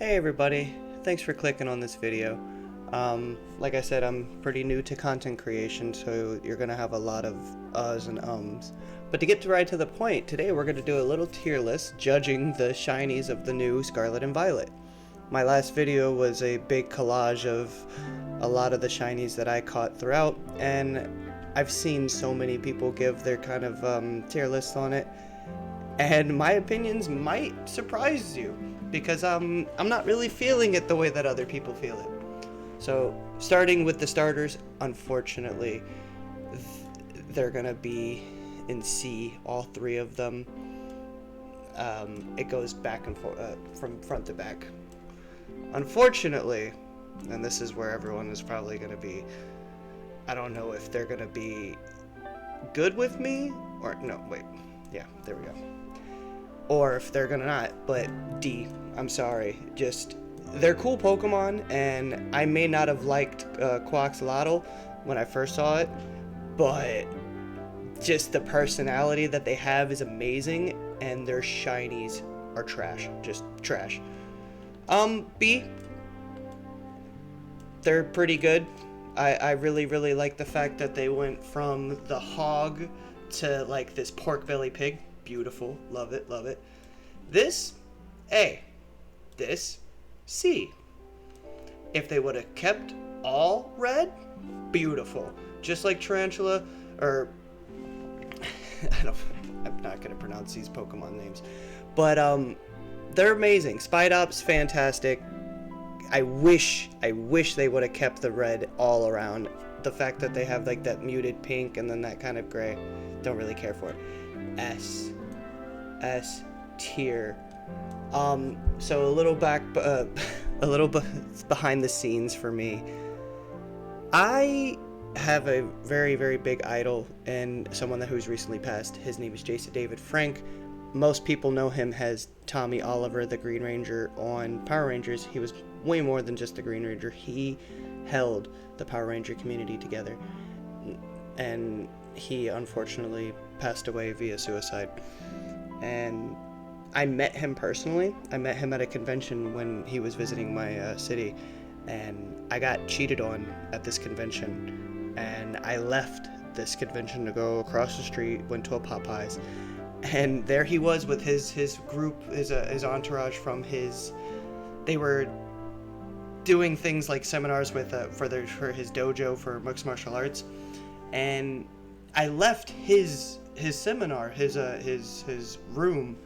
Hey everybody, thanks for clicking on this video. Like I said, I'm pretty new to content creation, so you're gonna have a lot of uhs and ums. But to get right to the point, today we're gonna do a little tier list judging the shinies of the new Scarlet and Violet. My last video was a big collage of a lot of the shinies that I caught throughout, and I've seen so many people give their kind of tier list on it, and my opinions might surprise you because I'm not really feeling it the way that other people feel it. So starting with the starters, unfortunately, they're gonna be in C, all three of them. It goes back and forth from front to back. Unfortunately, and this is where everyone is probably gonna be, I don't know if they're gonna be good with me or no, wait, yeah, there we go. Or if they're gonna not, but D, I'm sorry, just, they're cool Pokemon, and I may not have liked Quaxolotl when I first saw it, but just the personality that they have is amazing, and their shinies are trash, just trash. B, they're pretty good. I really like the fact that they went from the hog to like this pork belly pig. Beautiful, love it, love it. This, A. This, C. If they would have kept all red, beautiful. Just like Tarantula, or I'm not gonna pronounce these Pokemon names, but they're amazing. Spidops, fantastic. I wish they would have kept the red all around. The fact that they have like that muted pink and then that kind of gray, don't really care for it. S tier. So a little behind the scenes for me. I have a very big idol and someone who's recently passed. His name is Jason David Frank. Most people know him as Tommy Oliver, the Green Ranger on Power Rangers. He was way more than just the Green Ranger. He held the Power Ranger community together, and he unfortunately passed away via suicide. And I met him personally. I met him at a convention when he was visiting my city, and I got cheated on at this convention, and I left this convention to go across the street, went to a Popeyes, and there he was with his group, his entourage from his. They were doing things like seminars with for his dojo for mixed martial arts, and I left his seminar, his room,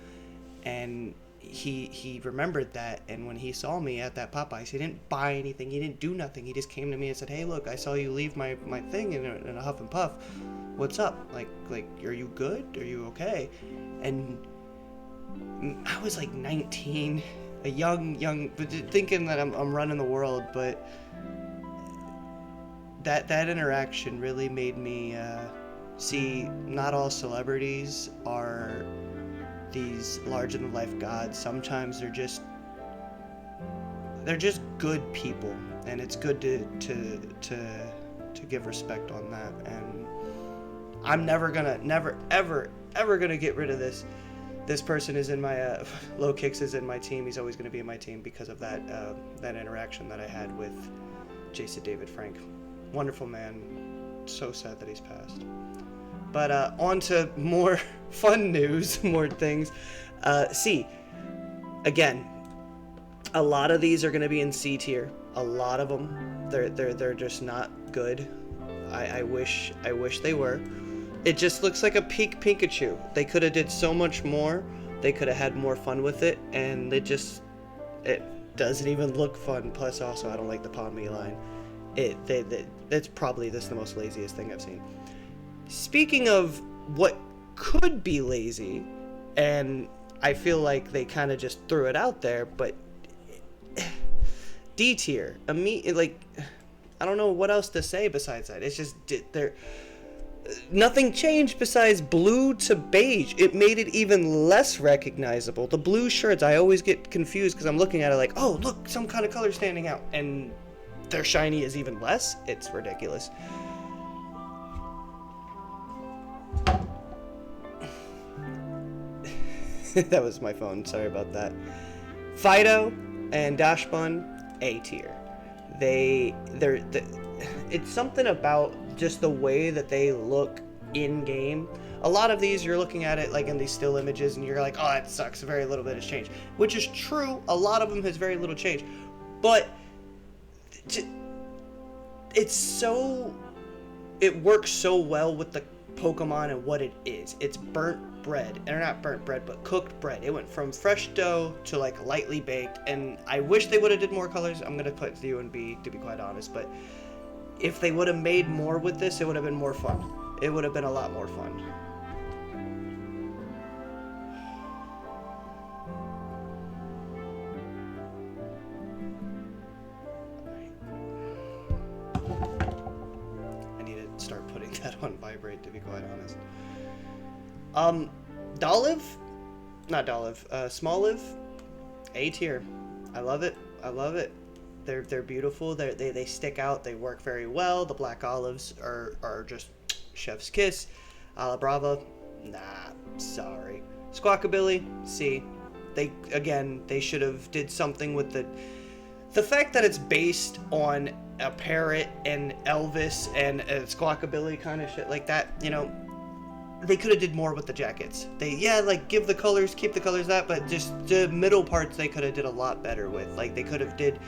and he remembered that, and when he saw me at that Popeyes, he didn't buy anything, he didn't do nothing, he just came to me and said, "Hey, look, I saw you leave my thing in a huff and puff. What's up? Like, are you good? Are you okay?" And I was like 19, a young, but thinking that I'm running the world, but that interaction really made me see not all celebrities are these larger-than-life gods. Sometimes they're just good people, and it's good to give respect on that. And I'm never ever gonna get rid of this. This person is in my Low Kicks is in my team. He's always gonna be in my team because of that interaction that I had with Jason David Frank. Wonderful man. So sad that he's passed. But on to more fun news, more things. C. Again, a lot of these are going to be in C tier. A lot of them, they're just not good. I wish they were. It just looks like a peak Pikachu. They could have did so much more. They could have had more fun with it, and it doesn't even look fun. Plus, also, I don't like the Palm Me line. It's probably the most laziest thing I've seen. Speaking of what could be lazy, and I feel like they kind of just threw it out there, but D tier. Like, I don't know what else to say besides that. It's just nothing changed besides blue to beige. It made it even less recognizable. The blue shirts, I always get confused because I'm looking at it like, oh, look, some kind of color standing out, and their shiny is even less. It's ridiculous. That was my phone, sorry about that. Fido and Dashbun, A tier. It's something about just the way that they look in game. A lot of these, you're looking at it like in these still images and you're like, oh, that sucks, very little bit has changed, which is true. A lot of them has very little change, but it works so well with the Pokemon and what it is. It's burnt bread, or not burnt bread, but cooked bread. It went from fresh dough to like lightly baked, and I wish they would have did more colors. I'm gonna put U and B, to be quite honest, but if they would have made more with this, it would have been more fun. It would have been a lot more fun. I need to start putting that on vibrate, to be quite honest. Dolliv, not Dolliv, Smoliv, A tier. I love it. I love it. They're beautiful. They stick out. They work very well. The black olives are just chef's kiss. Brava, nah, sorry. Squawkabilly, C. They should have did something with the fact that it's based on a parrot and Elvis and a Squawkabilly kind of shit like that. You know, they could have did more with the jackets. Give the colors, keep the colors but just the middle parts they could have did a lot better with. Like, they could have did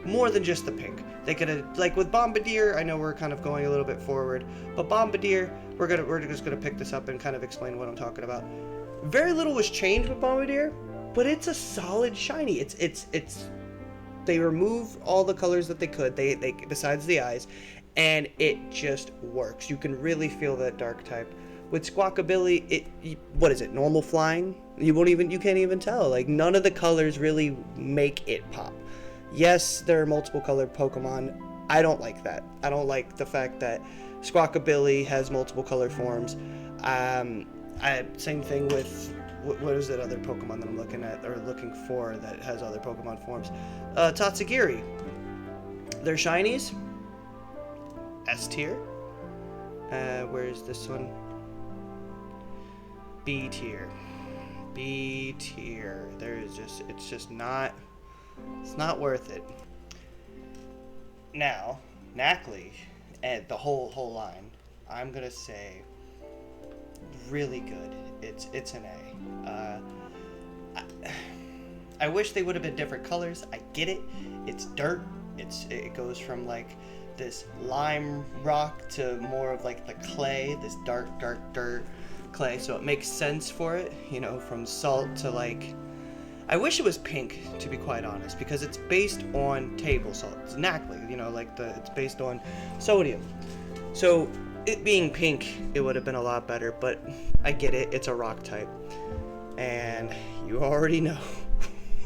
more than just the pink. They could have, like with Bombardier, I know we're kind of going a little bit forward, but Bombardier, we're just gonna pick this up and kind of explain what I'm talking about. Very little was changed with Bombardier, but it's a solid shiny. It's they remove all the colors that they could, they besides the eyes, and it just works. You can really feel that dark type. With Squawkabilly, what is it? Normal flying? You can't even tell. Like, none of the colors really make it pop. Yes, there are multiple colored Pokemon. I don't like that. I don't like the fact that Squawkabilly has multiple color forms. Same thing with what is that other Pokemon that I'm looking at or looking for that has other Pokemon forms? Tatsugiri. They're shinies. S tier. Where's this one? B tier. B tier. It's not worth it. Now, Nacli and the whole line, I'm gonna say really good. It's an A. I wish they would have been different colors. I get it. It's dirt. It goes from like this lime rock to more of like the clay, this dark dirt clay. So it makes sense for it, you know, from salt to like. I wish it was pink, to be quite honest, because it's based on table salt. It's Nacli, you know, it's based on sodium. So it being pink, it would have been a lot better, but I get it. It's a rock type. And you already know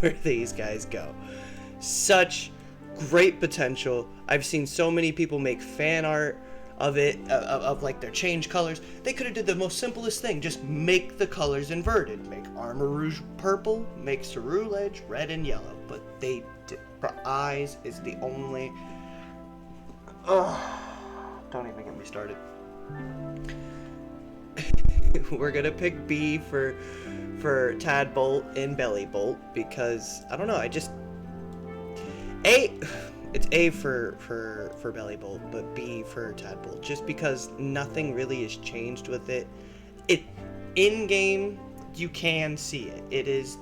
where these guys go. Such great potential. I've seen so many people make fan art of it, of like their change colors. They could have did the most simplest thing, just make the colors inverted. Make Armarouge purple, make Ceruledge red and yellow. But they did. Eyes is the only... Don't even get me started. We're gonna pick B for Tadbolt and Bellibolt because I don't know. It's A for Bellibolt, but B for Tadbolt, just because nothing really has changed with it. In game, you can see it. It is.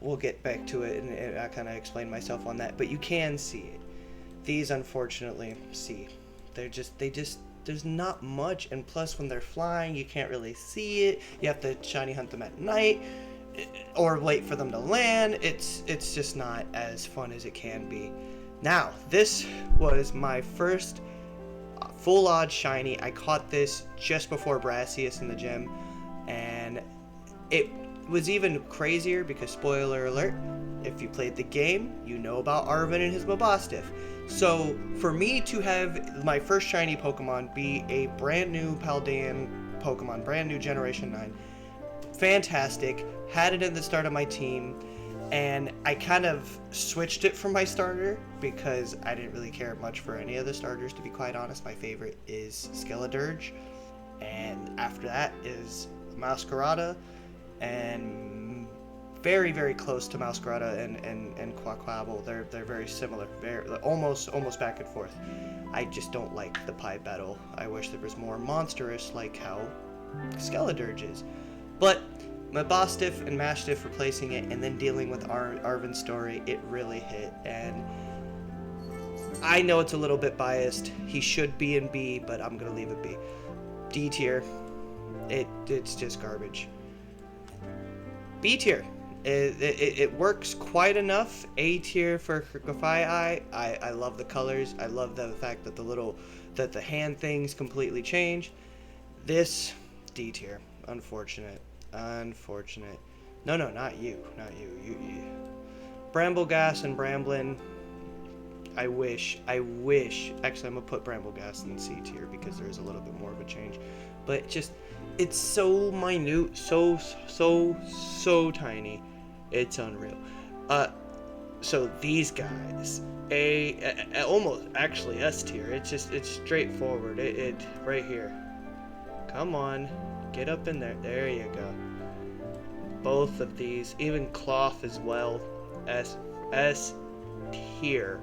We'll get back to it, and I kind of explain myself on that, but you can see it. These, unfortunately, see. There's not much, and plus when they're flying, you can't really see it. You have to shiny hunt them at night, or wait for them to land. It's just not as fun as it can be. Now, this was my first full odd shiny. I caught this just before Brassius in the gym, and it was even crazier because, spoiler alert, if you played the game, you know about Arven and his Mabostiff. So, for me to have my first shiny Pokemon be a brand new Paldean Pokemon, brand new Generation 9, fantastic. Had it at the start of my team, and I kind of switched it from my starter because I didn't really care much for any of the starters, to be quite honest. My favorite is Skeledirge, and after that is Masquerada, and very, very close to Masquerada and Quaquavel. They're very similar, very almost back and forth. I just don't like the pie battle. I wish there was more monstrous, like how Skeledirge is. But Mabostiff and Mastiff replacing it, and then dealing with Arven's story, it really hit. And I know it's a little bit biased. He should be in B, but I'm gonna leave it B. D tier. It's just garbage. B tier. It works quite enough. A tier for Kirkify. I love the colors. I love the fact that the hand things completely change. This D tier. Unfortunate. No, not you. You. Brambleghast and Bramblin. I wish. Actually, I'm gonna put Brambleghast in C tier because there's a little bit more of a change. But it's so minute, so tiny. It's unreal. So these guys, almost actually S tier. It's straightforward. It right here. Come on, get up in there. There you go. Both of these, even Cloth as well, S tier.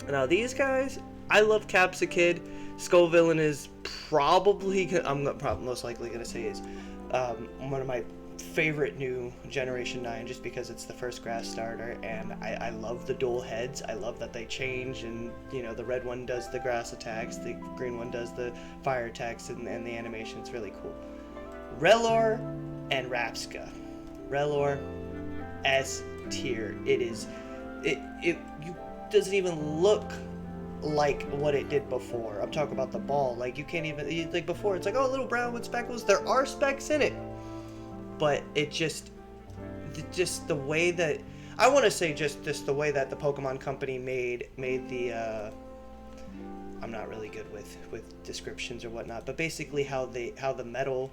Now these guys, I love Capsakid. Skullvillain is probably, most likely gonna say is one of my favorite new Generation 9, just because it's the first grass starter, and I love the dual heads. I love that they change, and the red one does the grass attacks, the green one does the fire attacks, and the animation's really cool. Rellor and Rapska. Rellor, S tier. It doesn't even look like what it did before. I'm talking about the ball. Like, you can't even, like before, it's like, oh, little brown with speckles. There are specks in it, but it just the way that, I want to say just the way that the Pokemon Company made the I'm not really good with descriptions or whatnot, but basically how the metal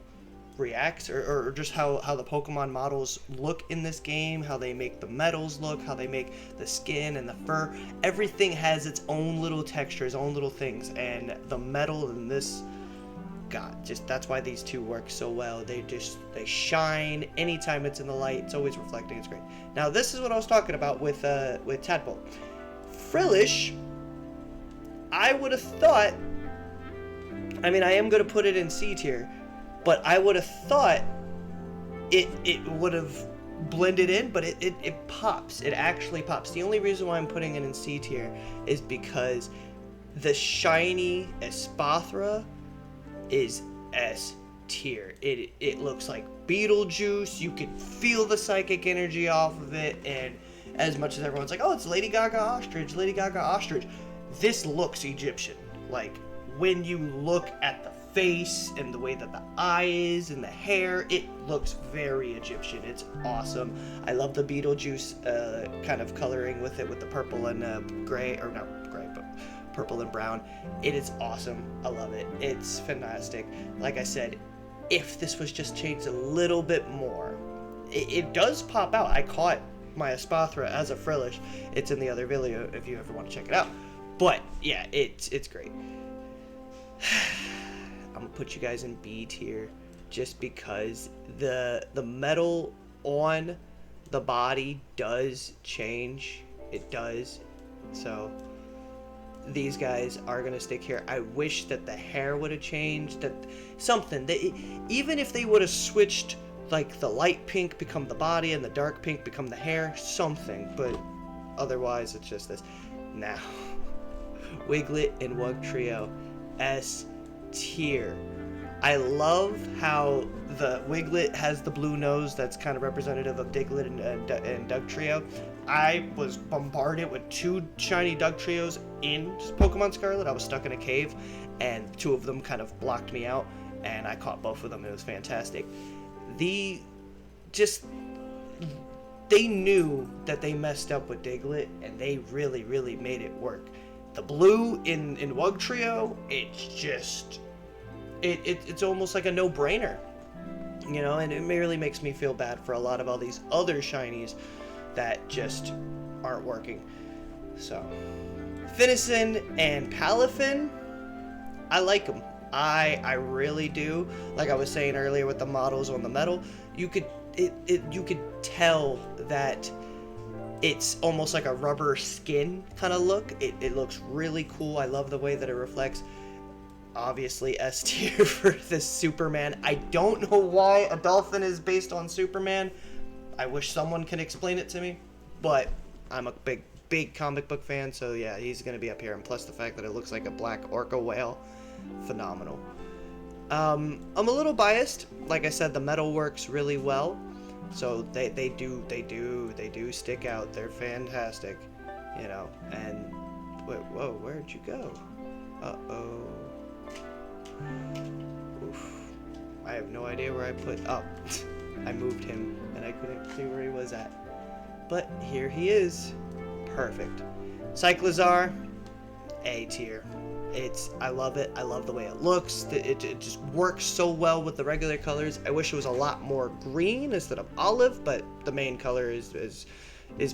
reacts, or just how the Pokemon models look in this game, how they make the metals look, how they make the skin and the fur. Everything has its own little textures, own little things, and the metal in this, God, just that's why these two work so well. They shine anytime it's in the light. It's always reflecting. It's great. Now this is what I was talking about with Tadpole. Frillish, I would have thought, I mean, I am going to put it in C tier, but I would have thought it would have blended in, but it pops. It actually pops. The only reason why I'm putting it in C tier is because the shiny Espathra is S tier. It looks like Beetlejuice. You can feel the psychic energy off of it, and as much as everyone's like, oh, it's Lady Gaga Ostrich, this looks Egyptian. Like, when you look at the face and the way that the eye is and the hair, it looks very Egyptian. It's awesome. I love the Beetlejuice kind of coloring with it, with the purple and gray, or not gray, but purple and brown. It is awesome. I love it. It's fantastic. Like I said, if this was just changed a little bit more, it does pop out. I caught my Espathra as a Frillish. It's in the other video if you ever want to check it out. But yeah, it's great. I'm gonna put you guys in B tier just because the metal on the body does change. It does. So these guys are gonna stick here. I wish that the hair would have changed, that something, even if they would have switched, like the light pink become the body and the dark pink become the hair, something, but otherwise it's just this. Now Wiglet and Wugtrio, S tier. I love how the Wiglet has the blue nose that's kind of representative of Diglett and Dugtrio. I was bombarded with 2 shiny Dugtrios in Pokemon Scarlet. I was stuck in a cave, and 2 of them kind of blocked me out, and I caught both of them. It was fantastic. They knew that they messed up with Diglett, and they really, really made it work. The blue in Wugtrio, it's just, it's almost like a no-brainer, and it really makes me feel bad for a lot of all these other shinies that just aren't working. So, Finisin and Palafin, I like them. I really do. Like I was saying earlier with the models on the metal, you could you could tell that it's almost like a rubber skin kind of look. It looks really cool. I love the way that it reflects. Obviously S tier for this Superman. I don't know why a dolphin is based on Superman. I wish someone could explain it to me, but I'm a big comic book fan, so yeah, he's gonna be up here. And plus the fact that it looks like a black orca whale, phenomenal. I'm a little biased. Like I said, the metal works really well, so they do stick out. They're fantastic, you know. And whoa, where'd you go? Uh-oh. Oof. I have no idea where I put up. I moved him and I couldn't see where he was at. But here he is. Perfect. Cyclizar, A tier. I love it. I love the way it looks. It just works so well with the regular colors. I wish it was a lot more green instead of olive, but the main color is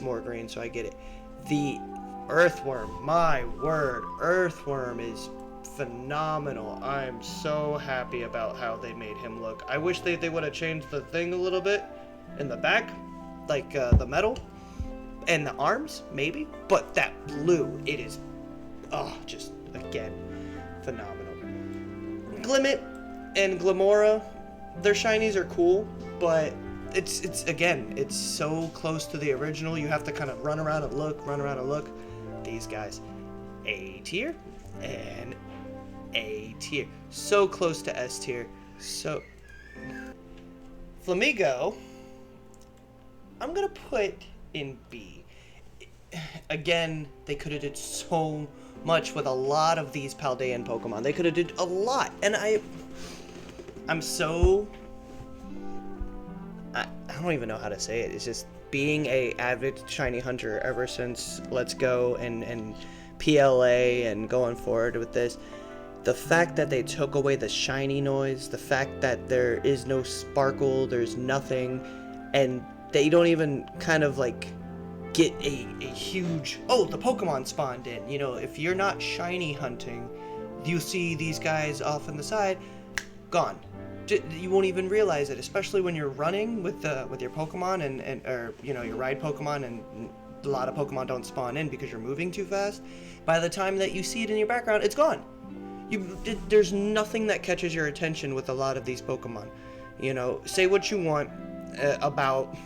more green, so I get it. The Earthworm, my word, Earthworm is phenomenal. I'm so happy about how they made him look. I wish they would have changed the thing a little bit in the back, like the metal and the arms, maybe. But that blue, it is, just again, phenomenal. Glimmet and Glamora, their shinies are cool, but it's so close to the original. You have to kind of run around and look. These guys, A tier and A tier. So close to S tier. So Flamigo, I'm gonna put in B. Again, they could have did so much with a lot of these Paldean Pokemon. They could have did a lot, and I'm so I don't even know how to say it. It's just being a avid shiny hunter ever since Let's Go and PLA and going forward with this. The fact that they took away the shiny noise, the fact that there is no sparkle, there's nothing, and they don't even kind of like get a huge, the Pokemon spawned in. You know, if you're not shiny hunting, you see these guys off on the side, gone. You won't even realize it, especially when you're running with your Pokemon or you know, your ride Pokemon, and a lot of Pokemon don't spawn in because you're moving too fast. By the time that you see it in your background, it's gone. There's nothing that catches your attention with a lot of these Pokemon. You know, say what you want about.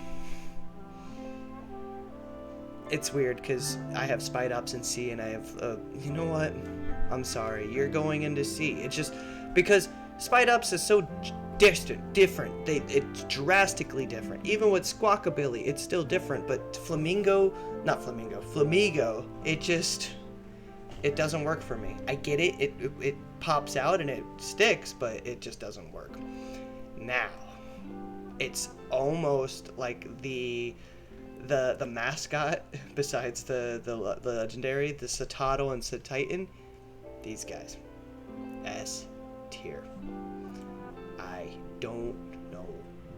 It's weird because I have Spidops in C and I have, you know what? I'm sorry, you're going into C. It's just because Spidops is so different. It's drastically different. Even with Squawkabilly, it's still different. But Flamigo, it doesn't work for me. I get it. It pops out and it sticks, but it just doesn't work. Now, it's almost like the mascot besides the legendary, the Citadel and Cititan. These guys, S tier. I don't know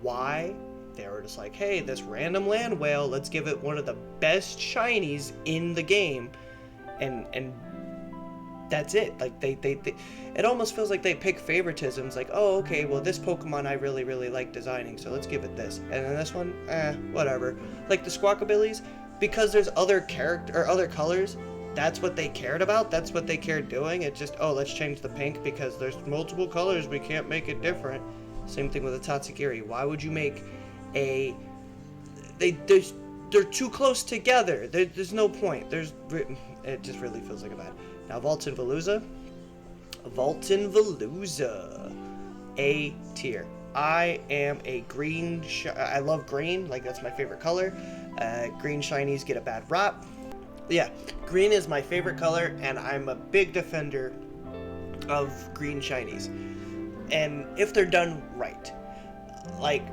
why they were just like, hey, this random land whale, let's give it one of the best shinies in the game, and that's it. Like they it almost feels like they pick favoritisms. Like, oh, okay, well, this Pokemon I really like designing, so let's give it this, and then this one, whatever. Like the Squawkabillies, because there's other other colors. That's what they cared about. That's what they cared doing. It's just, let's change the pink because there's multiple colors. We can't make it different. Same thing with the Tatsugiri. Why would you make they're too close together. There's no point. It just really feels like a bad. Now Vaulton Veluza, A tier. I am a green. I love green. Like, that's my favorite color. Green shinies get a bad rap. Yeah, green is my favorite color, and I'm a big defender of green shinies. And if they're done right, like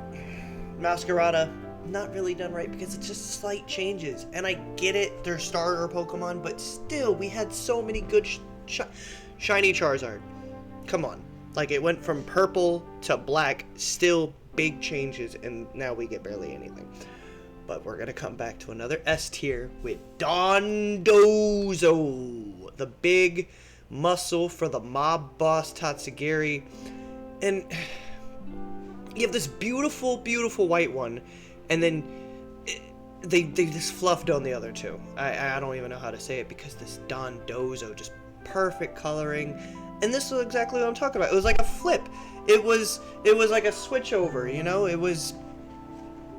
Masquerada, not really done right because it's just slight changes. And I get it, they're starter Pokemon, but still, we had so many good shiny Charizard. Come on. Like, it went from purple to black, still big changes, and now we get barely anything. But we're going to come back to another S tier with Dondozo, the big muscle for the mob boss Tatsugiri. And you have this beautiful, beautiful white one, and then they just fluffed on the other two. I don't even know how to say it, because this Dondozo, just perfect coloring, and this was exactly what I'm talking about. It was like a flip. It was like a switch over, you know? It was,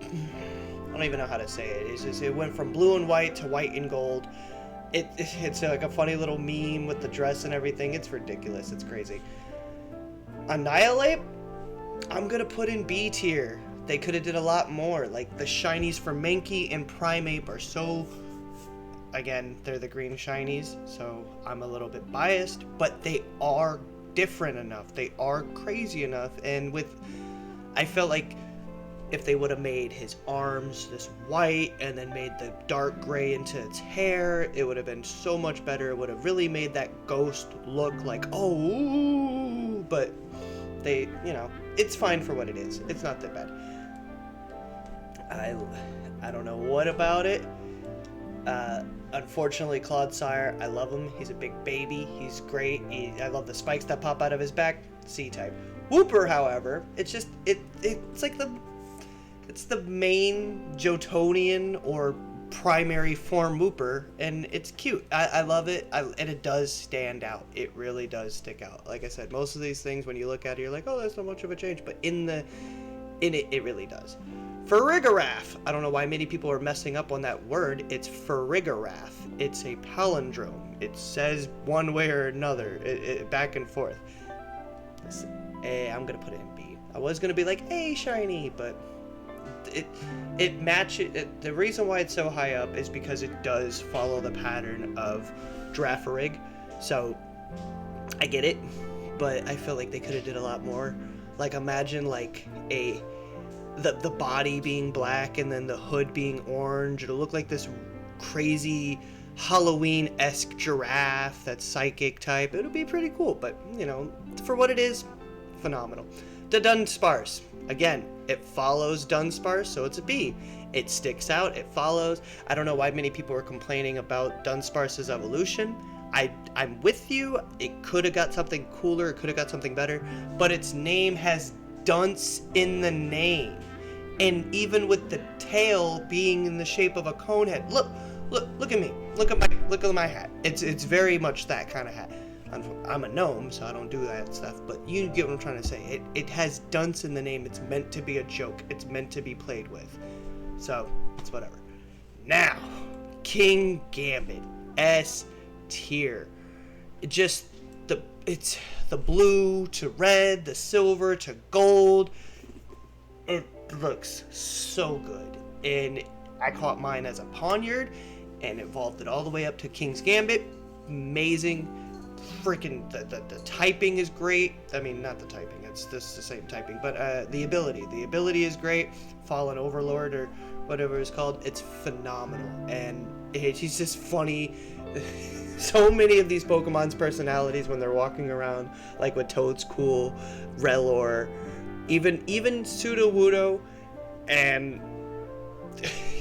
I don't even know how to say it. It's just, it went from blue and white to white and gold. It's like a funny little meme with the dress and everything. It's ridiculous. It's crazy. Annihilape, I'm gonna put in B tier. They could have did a lot more. Like, the shinies for Mankey and Primeape are so... Again, they're the green shinies, so I'm a little bit biased, but they are different enough. They are crazy enough, and I felt like if they would have made his arms this white and then made the dark gray into its hair, it would have been so much better. It would have really made that ghost look like, oh, ooh, but they, you know, it's fine for what it is. It's not that bad. I don't know what about it. Unfortunately, Clodsire, I love him. He's a big baby. He's great. I love the spikes that pop out of his back. C-type. Wooper, however, it's just it's like it's the main Johtonian or primary form Wooper, and it's cute. I love it, and it does stand out. It really does stick out. Like I said, most of these things, when you look at it, you're like, oh, that's not much of a change, but in it, it really does. Farigiraf. I don't know why many people are messing up on that word. It's Farigiraf. It's a palindrome. It says one way or another, back and forth. I'm gonna put it in B. I was gonna be like, hey, shiny, but it matches. The reason why it's so high up is because it does follow the pattern of Girafarig. So I get it, but I feel like they could have did a lot more. Like, imagine like the body being black and then the hood being orange. It'll look like this crazy Halloween-esque giraffe that's psychic type. It'll be pretty cool, but, you know, for what it is, phenomenal. The Dunsparce. Again, it follows Dunsparce, so it's a B. It sticks out, it follows. I don't know why many people are complaining about Dunsparce's evolution. I'm with you. It could have got something cooler, it could have got something better, but its name has dunce in the name. And even with the tail being in the shape of a cone head, look at me. Look at my hat. It's very much that kind of hat. I'm a gnome, so I don't do that stuff, but you get what I'm trying to say. It has dunce in the name. It's meant to be a joke. It's meant to be played with. So, it's whatever. Now, Kingambit. S tier. It's the blue to red, the silver to gold. It looks so good. And I caught mine as a Pawniard and evolved it all the way up to King's Gambit. Amazing. Freaking the typing is great. I mean, not the typing, it's just the same typing, but the ability is great. Fallen Overlord, or whatever it's called, it's phenomenal, and he's just funny. So many of these Pokemon's personalities when they're walking around, like with Toadstool, Rellor, even Sudowoodo, and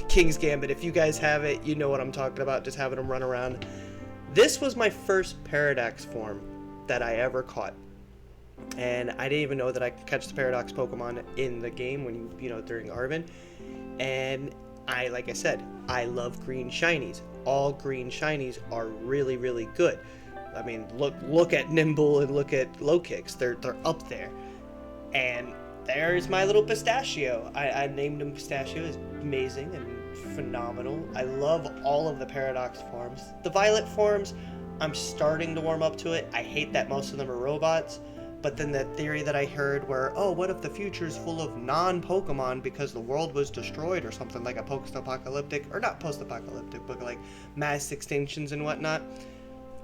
King's Gambit. If you guys have it, you know what I'm talking about, just having them run around. This was my first Paradox form that I ever caught. And I didn't even know that I could catch the Paradox Pokemon in the game when during Arven. And like I said, I love green shinies. All green shinies are really, really good. I mean, look at Nimble and look at Lokix. They're up there. And there's my little Pistachio. I named him Pistachio. It's amazing and phenomenal. I love all of the Paradox forms. The Violet forms, I'm starting to warm up to it. I hate that most of them are robots, but then the theory that I heard where, oh, what if the future is full of non-Pokemon because the world was destroyed or something, like a post-apocalyptic, or not post-apocalyptic, but like mass extinctions and whatnot.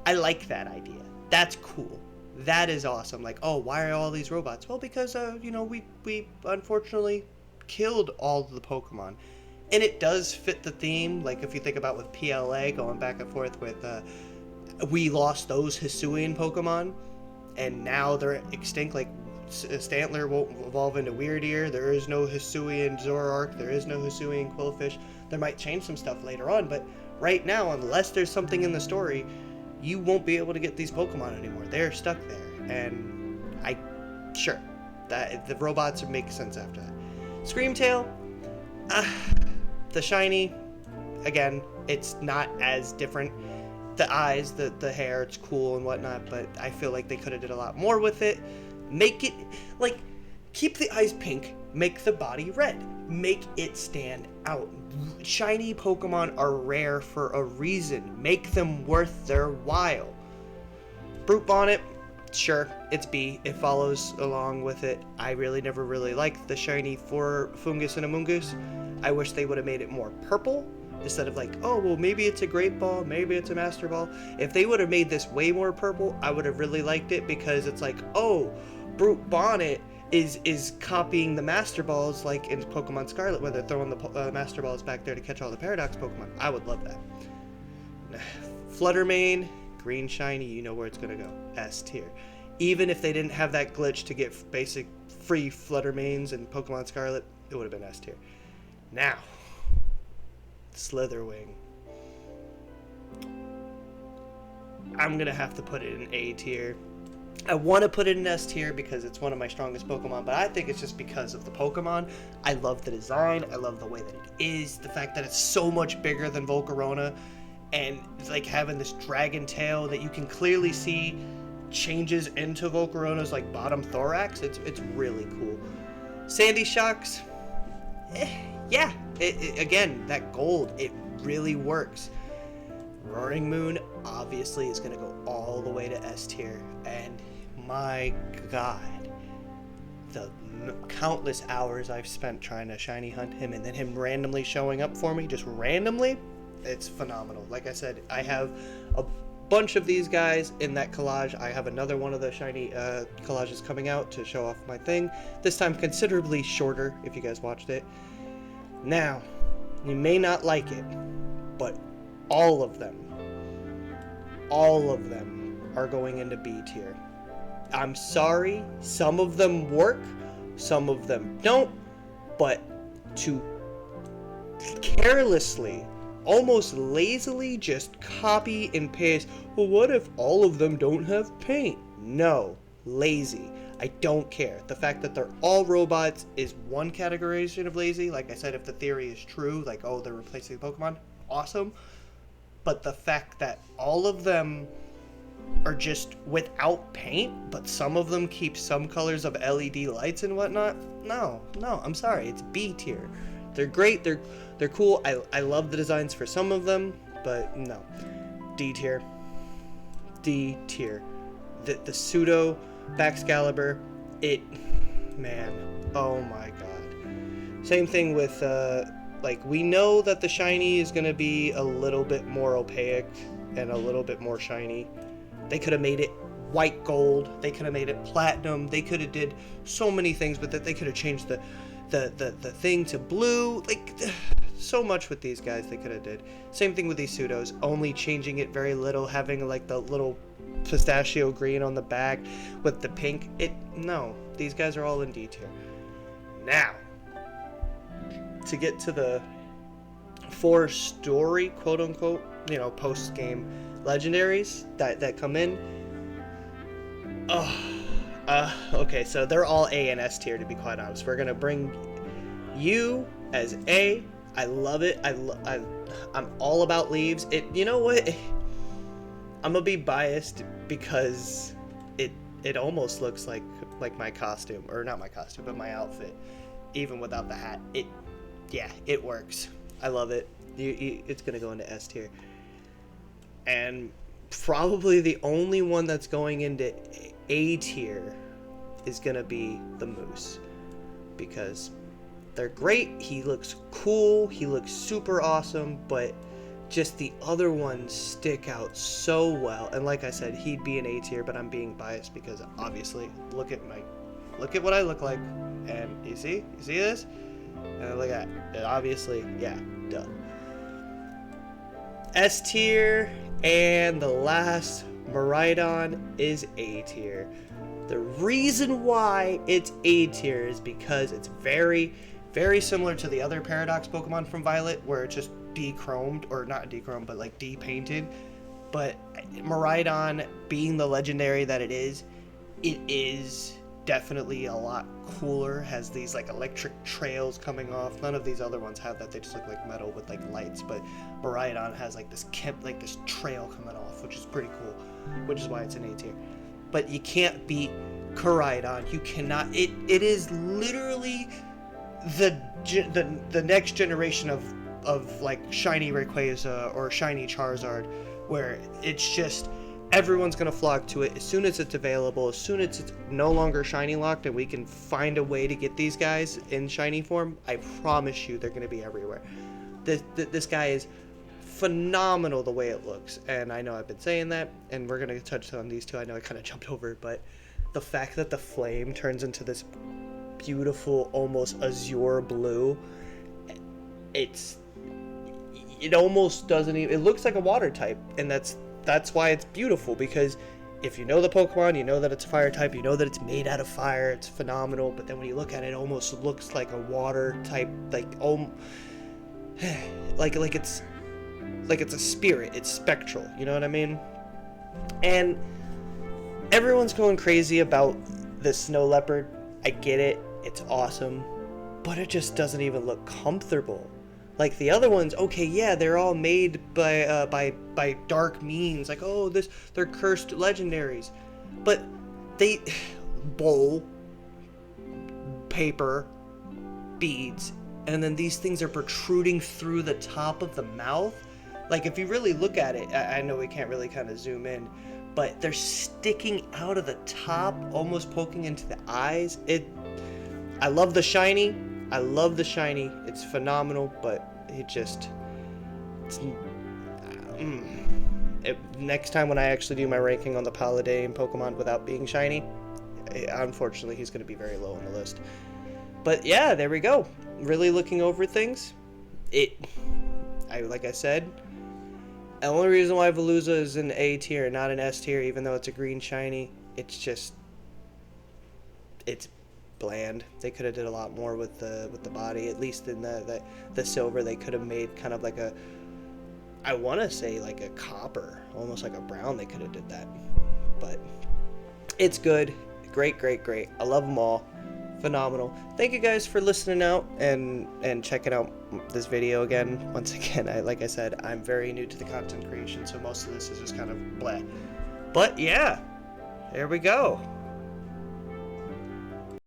I like that idea. That's cool. That is awesome. Like, oh, why are all these robots? Well, because, we unfortunately killed all of the Pokemon. And it does fit the theme, like if you think about with PLA going back and forth with, we lost those Hisuian Pokemon, and now they're extinct, like Stantler won't evolve into Weirdeer, there is no Hisuian Zoroark, there is no Hisuian Quillfish. They might change some stuff later on, but right now, unless there's something in the story, you won't be able to get these Pokemon anymore. They're stuck there, and sure, The robots would make sense after that. Screamtail, the shiny, again, it's not as different. The eyes, the hair, it's cool and whatnot, but I feel like they could have did a lot more with it. Make it, like, keep the eyes pink, make the body red, make it stand out. Shiny Pokemon are rare for a reason. Make them worth their while. Brute Bonnet, sure, it's B. It follows along with it. I never really liked the shiny for Fungus and Amoonguss. I wish they would have made it more purple instead of like, oh, well, maybe it's a Great Ball, maybe it's a Master Ball. If they would have made this way more purple, I would have really liked it, because it's like, oh, Brute Bonnet is copying the Master Balls, like in Pokemon Scarlet, where they're throwing the Master Balls back there to catch all the Paradox Pokemon. I would love that. Fluttermane, green shiny, you know where it's going to go. S tier. Even if they didn't have that glitch to get basic free Fluttermanes in Pokemon Scarlet, it would have been S tier. Now, Slitherwing. I'm going to have to put it in A tier. I want to put it in S tier because it's one of my strongest Pokemon, but I think it's just because of the Pokemon. I love the design. I love the way that it is. The fact that it's so much bigger than Volcarona, and it's like having this dragon tail that you can clearly see changes into Volcarona's like bottom thorax. It's really cool. Sandy Shocks, yeah. Again, that gold, it really works. Roaring Moon obviously is going to go all the way to S tier, and my god, the countless hours I've spent trying to shiny hunt him, and then him randomly showing up for me, just randomly, it's phenomenal. Like I said, I have a bunch of these guys in that collage. I have another one of the shiny collages coming out to show off my thing, this time considerably shorter if you guys watched it. Now, you may not like it, but all of them are going into B tier. I'm sorry, some of them work, some of them don't, but to carelessly, almost lazily just copy and paste, well, what if all of them don't have paint? No, lazy. I don't care. The fact that they're all robots is one categorization of lazy. Like I said, if the theory is true, like, oh, they're replacing Pokemon, awesome. But the fact that all of them are just without paint, but some of them keep some colors of LED lights and whatnot, no, I'm sorry, it's B tier. They're great, they're cool, I love the designs for some of them, but no. D tier. D tier. The pseudo Baxcalibur, man, oh my god. Same thing with, like, we know that the shiny is going to be a little bit more opaque and a little bit more shiny. They could have made it white gold. They could have made it platinum. They could have did so many things with it. They could have changed the thing to blue. Like, so much with these guys they could have did. Same thing with these pseudos. Only changing it very little, having like the little pistachio green on the back with the pink. No, these guys are all in D tier. Now, to get to the 4 story, quote unquote, post game legendaries that come in. Okay, so they're all A and S tier, to be quite honest. We're gonna bring you as A. I love it. I'm all about leaves. You know what? I'm gonna be biased because it almost looks like my costume, or not my costume, but my outfit, even without the hat. It works. I love it. It's gonna go into S tier. And probably the only one that's going into A tier is gonna be the Moose, because they're great. He looks cool. He looks super awesome, but just the other ones stick out so well. And like I said, he'd be an A tier, but I'm being biased because obviously, look at what I look like, and you see this? And look at it. Obviously, yeah, duh. S tier, and the last Miraidon is A tier. The reason why it's A tier is because it's very, very similar to the other Paradox Pokemon from Violet, where it's just de-chromed, or not de-chromed, but like de-painted. But Miraidon, being the legendary that it is definitely a lot cooler, has these like electric trails coming off. None of these other ones have that, they just look like metal with like lights, but Miraidon has like this this trail coming off, which is pretty cool, which is why it's an A tier. But you can't beat Koraidon. You cannot. It is literally the next generation of like shiny Rayquaza or shiny Charizard, where it's just everyone's gonna flock to it as soon as it's available, as soon as it's no longer shiny locked and we can find a way to get these guys in shiny form. I promise you they're gonna be everywhere. This guy is phenomenal the way it looks, and I know I've been saying that, and we're gonna touch on these two. I know I kind of jumped over, but the fact that the flame turns into this beautiful almost azure blue, it almost doesn't even, it looks like a water type, and that's why it's beautiful, because if you know the Pokemon, you know that it's a fire type, you know that it's made out of fire, it's phenomenal, but then when you look at it, it almost looks like a water type, like it's a spirit, it's spectral, you know what I mean? And everyone's going crazy about the Snow Leopard. I get it, it's awesome, but it just doesn't even look comfortable. Like the other ones, okay, yeah, they're all made by dark means, like, oh, they're cursed legendaries, but they bowl, paper, beads, and then these things are protruding through the top of the mouth. Like if you really look at it, I know we can't really kind of zoom in, but they're sticking out of the top, almost poking into the eyes. I love the shiny. It's phenomenal, but next time when I actually do my ranking on the Paldean Pokemon without being shiny, unfortunately he's going to be very low on the list. But yeah, there we go. Really looking over things. Like I said, the only reason why Veluza is an A tier, not an S tier, even though it's a green shiny, it's bland. They could have did a lot more with the body. At least in the silver, they could have made kind of like a, I want to say like a copper, almost like a brown. They could have did that, but it's good. Great. I love them all. Phenomenal. Thank you guys for listening out and checking out this video again. Once again, like I said, I'm very new to the content creation, so most of this is just kind of blah. But yeah, there we go.